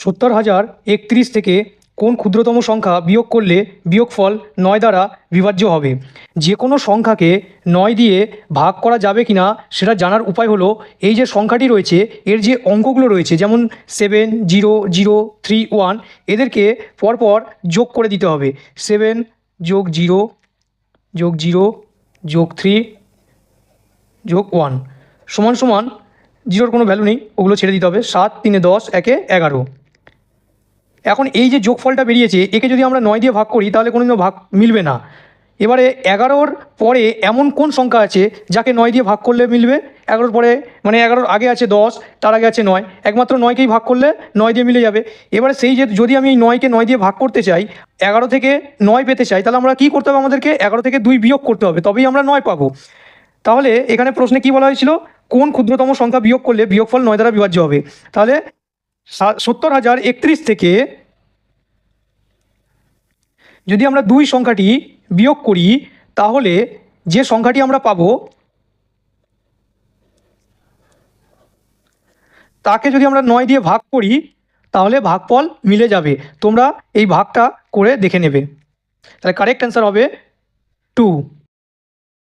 70,031 থেকে কোন ক্ষুদ্রতম সংখ্যা বিয়োগ করলে বিয়োগফল 9 দ্বারা বিভাজ্য হবে? যে কোনো সংখ্যাকে 9 দিয়ে ভাগ করা যাবে কিনা সেটা জানার উপায় হলো এই যে সংখ্যাটি রয়েছে এর যে অঙ্কগুলো রয়েছে যেমন 7, 0, 0, 3, 1 এদেরকে পরপর যোগ করে দিতে হবে। 7 যোগ 0 যোগ 0 যোগ 3 যোগ 1 সমান সমান 0-র কোনো ভ্যালু নেই, ওগুলো ছেড়ে দিতে হবে। 7, 3, 10, 1, 11। এখন এই যে যোগফলটা বেরিয়েছে একে যদি আমরা 9 দিয়ে ভাগ করি তাহলে কোনোদিনও ভাগ মিলবে না। এবারে 11-র পরে এমন কোন সংখ্যা আছে যাকে 9 দিয়ে ভাগ করলে মিলবে? 11-র পরে মানে 11-র আগে আছে 10, তার আগে আছে 9, একমাত্র 9কেই ভাগ করলে 9 দিয়ে মিলে যাবে। এবারে সেই যে যদি আমি এই 9কে 9 দিয়ে ভাগ করতে চাই, 11 থেকে 9 পেতে চাই, তাহলে আমরা কী করতে হবে? আমাদেরকে 11 থেকে 2 বিয়োগ করতে হবে, তবেই আমরা 9 পাবো। তাহলে এখানে প্রশ্নে কি বলা হয়েছিল? কোন ক্ষুদ্রতম সংখ্যা বিয়োগ করলে বিয়োগফল 9 দ্বারা বিভাজ্য হবে? তাহলে 70,031 থেকে যদি আমরা 2 সংখ্যাটি বিয়োগ করি তাহলে যে সংখ্যাটি আমরা পাবো তাকে যদি আমরা 9 দিয়ে ভাগ করি তাহলে ভাগফল মিলে যাবে। তোমরা এই ভাগটা করে দেখে নেবে। তাহলে কারেক্ট অ্যান্সার হবে 2।